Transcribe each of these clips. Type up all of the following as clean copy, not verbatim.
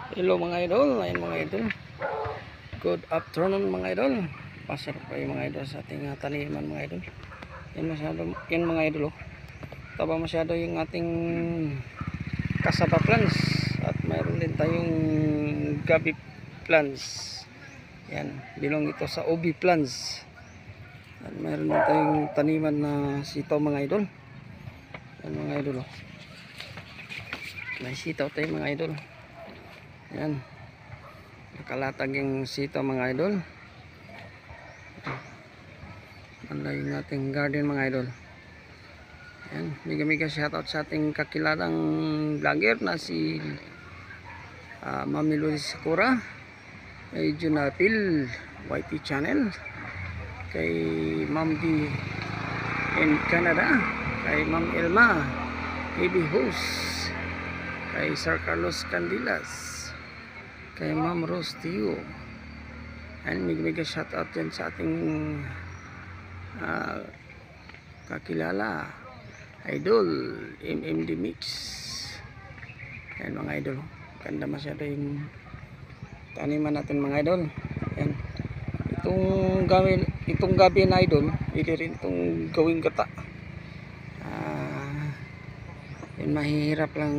Hello mga idol, ayun mga idol. Good afternoon mga idol. Pasarap kayo mga idol sa ating taniman mga idol. Yan mga idol oh. Taba masyado yung ating cassava plants at mayroon din tayong gabi plants. Yan, bilong ito sa ubi plants. At mayroon din tayong taniman na sitaw mga idol. Yan mga idol oh. May sitaw tayo mga idol. Yan, nakalatag yung sitaw mga idol. Ganda yung ating garden mga idol. Yan, mega shoutout sa ating kakilalang vlogger na si Mami Luis Sakura, kay Junapil YT channel, kay Ma'am D in Canada, kay Ma'am Elma AB host, kay Sir Carlos Candilas, kay Ma'am Rose Tio. And mega shoutout yan sa ating kakilala idol MMD Mix. Yan mga idol, ganda masyado yung taniman natin mga idol. Yan, itong gabi na idol, hindi rin itong gawing gata. Yan, mahirap lang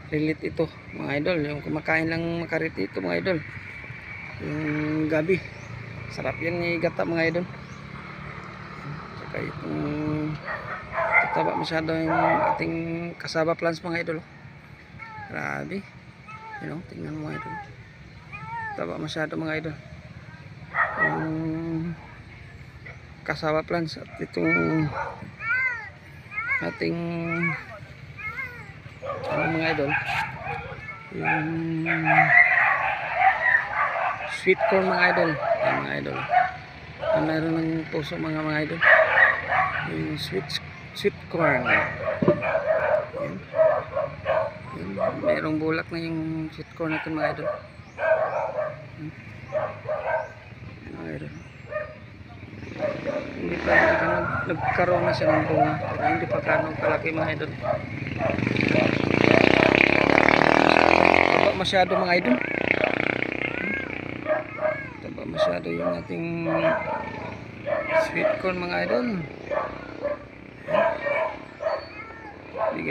relate ito mga idol, yung kumakain lang makarelate ito mga idol. Yung gabi sarap yan gata mga idol. Saka itong tataba masyado yung ating cassava plants mga idol. Grabe, tingnan mo mga idol, taba masyado mga idol yung cassava plants. At itong ating mga idol, yung sweet corn mga idol. Ayan mga idol, mayroon ng puso mga idol, yung sweet corn. Ayan. Mayroong bulak na yung sweet corn natin mga idol. Mga idol, hindi pa nagkaroon na siya ng bunga, pero hindi pa ganong kalaki mga idol. Taba masyado mga idol, taba masyado yung ating sweet corn mga idol.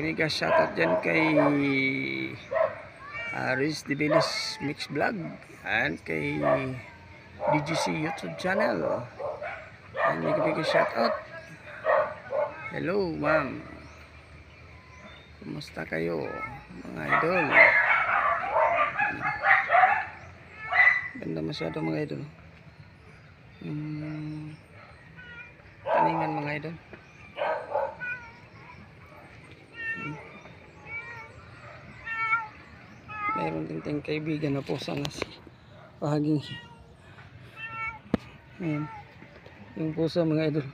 Mega shoutout dyan kay Riz Dibelis Mix Vlog and kay DGC YouTube channel. And mega shoutout. Hello ma'am, kumusta kayo mga idol? Ganda masyado mga idol. Taningan mga idol. Mayroon din tayong kaibigan na po sana si pahaging. Ayan, yung pusa mga idol.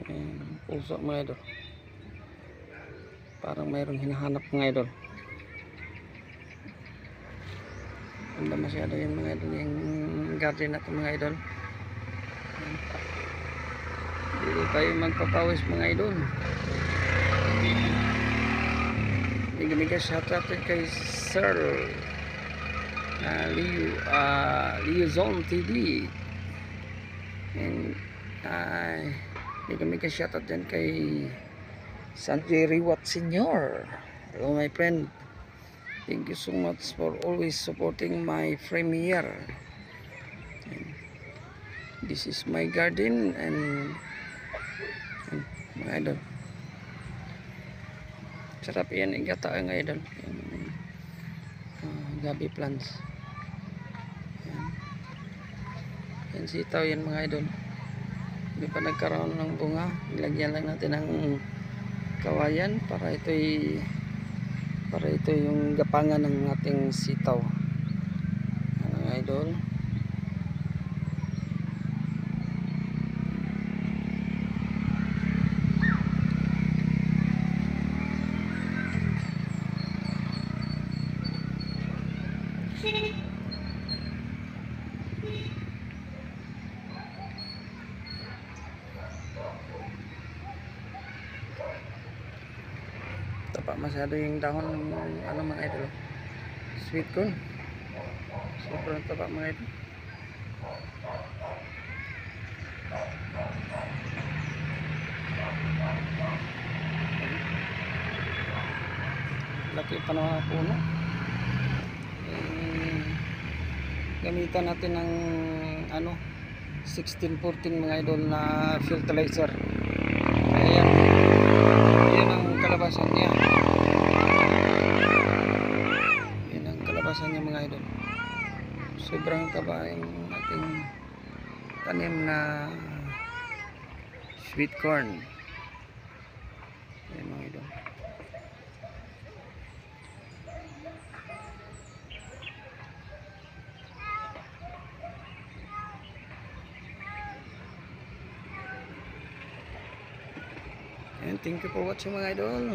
Ayan, pusa mga idol, parang mayroong hinahanap mga idol. Ganda masyado yung mga idol, yung garden natin mga idol. Dito tayo magpapawis mga idol. Mega shoutout kay Sir Leo Zone TV. And mega shoutout dyan kay Sanjay Riwat Senior. Hello my friend, thank you so much for always supporting my premiere. And this is my garden and mga idol, sarap yan igata mga idol, gabi plants. Yan sitaw yan mga idol, hindi pa nagkaroon ng bunga. Ilagyan lang natin ng kawayan para ito yung gapangan ng ating sitaw mga idol. tapa masyado yung dahon ng ano mga idol. Sweet corn. Sobrang tapa mga idol. Laki pa naman ang puno. Gamitan natin ng ano 1614 mga idol na fertilizer. Ayan, yan ang kalabasan niya. Yan ang kalabasan niya mga idol. Sobrang taba yung ating tanim na sweet corn. Ayan mga idol. And thank you for watching mga idol.